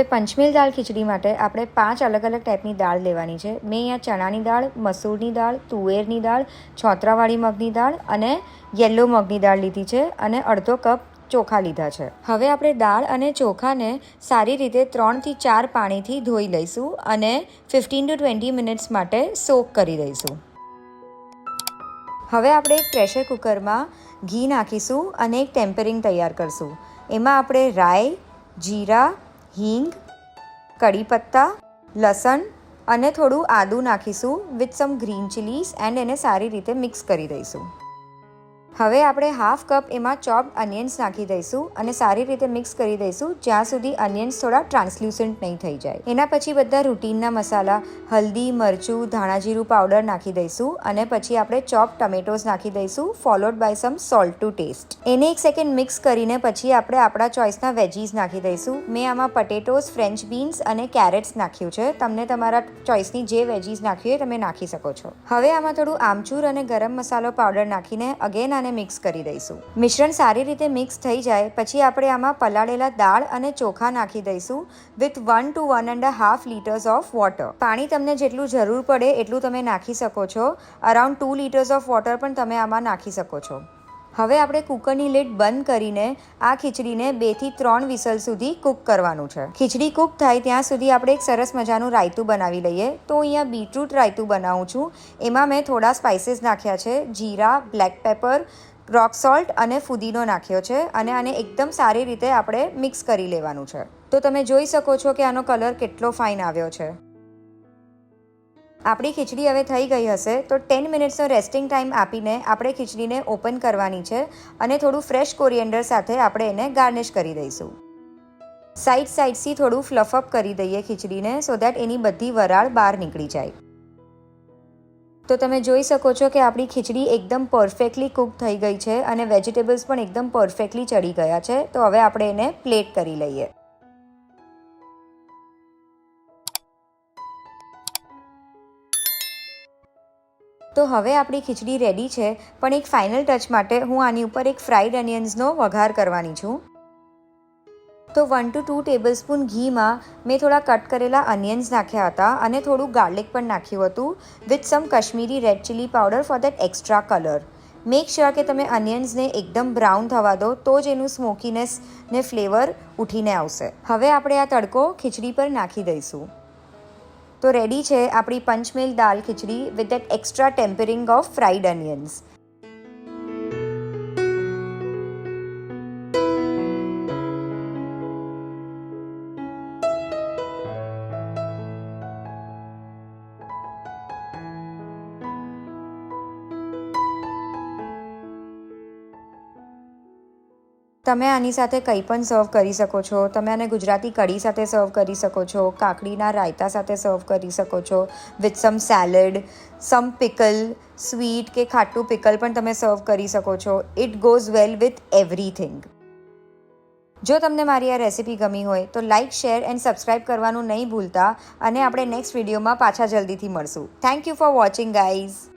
હવે પંચમેલ દાળ ખીચડી માટે આપણે 5 અલગ અલગ ટાઈપની દાળ લેવાની છે. મેં અહીંયા ચણાની દાળ, મસૂરની દાળ, તુવેરની દાળ, છોતરાવાળી મગની દાળ અને યલો મગની દાળ લીધી છે અને અડધો કપ ચોખા લીધા છે. હવે આપણે દાળ અને ચોખાને સારી રીતે 3 થી 4 પાણીથી ધોઈ લઈશું અને 15 to 20 મિનિટ્સ માટે સોક કરી દઈશું. હવે આપણે એક પ્રેશર કુકરમાં ઘી નાખીશું અને એક ટેમ્પરિંગ તૈયાર કરશું. એમાં આપણે રાઈ, જીરા, હિંગ, કડી પત્તા, લસણ અને થોડું આદું નાખીશું with some green chillies and એને સારી રીતે મિક્સ કરી દઈશું. હવે આપણે હાફ કપ એમાં ચોપ્ડ અનિયન્સ નાખી દઈશું અને સારી રીતે મિક્સ કરી દઈશું જ્યાં સુધી અનિયન્સ થોડા ટ્રાન્સલ્યુસન્ટ નહીં થઈ જાય. એના પછી બધા રૂટીનના મસાલા હલ્દી, મરચું, ધાણાજીરું પાવડર નાખી દઈશું અને પછી આપણે ચોપ ટમેટોઝ નાખી દઈશું followed by some salt to taste. એને એક સેકન્ડ મિક્સ કરીને પછી આપણે આપણા ચોઇસના વેજીસ નાખી દઈશું. મેં આમાં પટેટોઝ, ફ્રેન્ચ બીન્સ અને કેરેટ્સ નાખ્યું છે. તમને તમારા ચોઇસની જે વેજીસ નાખવી હોય તમે નાખી શકો છો. હવે આમાં થોડું આમચૂર અને ગરમ મસાલો પાવડર નાખીને અગેન આને મિક્સ કરી દઈશું. મિશ્રણ સારી રીતે મિક્સ થઈ જાય પછી આપણે આમાં પલાળેલા દાળ અને ચોખા નાખી દઈશું with 1 to 1.5 liters of water. પાણી તમને જેટલું જરૂર પડે એટલું તમે નાખી શકો છો. અરાઉન્ડ 2 liters ઓફ વોટર પણ તમે આમાં નાખી શકો છો. હવે આપણે કુકરની લીડ બંધ કરીને આ ખીચડીને 2 થી 3 વિસલ સુધી કૂક કરવાનું છે. ખીચડી કૂક થાય ત્યાં સુધી આપણે એક સરસ મજાનું રાયતું બનાવી લઈએ. તો અહીંયા બીટરૂટ રાયતું બનાવું છું. એમાં મેં થોડા સ્પાઇસીસ નાખ્યા છે. જીરા, બ્લેક પેપર, રોક સોલ્ટ અને ફુદીનો નાખ્યો છે અને આને એકદમ સારી રીતે આપણે મિક્સ કરી લેવાનું છે. તો તમે જોઈ શકો છો કે આનો કલર કેટલો ફાઇન આવ્યો છે. આપણી ખીચડી હવે થઈ ગઈ હશે તો 10 મિનિટ્સનો રેસ્ટિંગ ટાઈમ આપીને આપણે ખીચડીને ઓપન કરવાની છે અને થોડું ફ્રેશ કોરિએન્ડર સાથે આપણે એને ગાર્નિશ કરી દઈશું. સાઈડથી થોડું ફ્લફઅપ કરી દઈએ ખીચડીને સો દેટ એની બધી વરાળ બહાર નીકળી જાય. તો તમે જોઈ શકો છો કે આપણી ખીચડી એકદમ પરફેક્ટલી કૂક થઈ ગઈ છે અને વેજીટેબલ્સ પણ એકદમ પરફેક્ટલી ચડી ગયા છે. તો હવે આપણે એને પ્લેટ કરી લઈએ. તો હવે આપણી ખીચડી રેડી છે પણ એક ફાઇનલ ટચ માટે હું આની ઉપર એક ફ્રાઈડ અનિયન્સનો વઘાર કરવાની છું. તો 1 to 2 ટેબલસ્પૂન ઘીમાં મેં થોડા કટ કરેલા અનિયન્સ નાખ્યા હતા અને થોડું ગાર્લિક પણ નાખ્યું હતું with some Kashmiri red chilli powder for that extra colour. Make sure કે તમે અનિયન્સને એકદમ બ્રાઉન થવા દો તો જ એનું સ્મોકીનેસ ને ફ્લેવર ઉઠીને આવશે. હવે આપણે આ તડકો ખીચડી પર નાખી દઈશું. તો રેડી છે આપણી panchmel dal khichdi with that extra tempering of fried onions. તમે આની સાથે કંઈ પણ સર્વ કરી શકો છો. તમે આને ગુજરાતી કઢી સાથે સર્વ કરી શકો છો, કાકડીના રાયતા સાથે સર્વ કરી શકો છો with some salad, some pickle, sweet કે ખાટું પિકલ પણ તમે સર્વ કરી શકો છો. It goes well with everything. જો તમને મારી આ રેસિપી ગમી હોય તો લાઇક, શેર એન્ડ સબસ્ક્રાઈબ કરવાનું નહીં ભૂલતા અને આપણે નેક્સ્ટ વિડીયોમાં પાછા જલ્દીથી મળશું. Thank you for watching guys.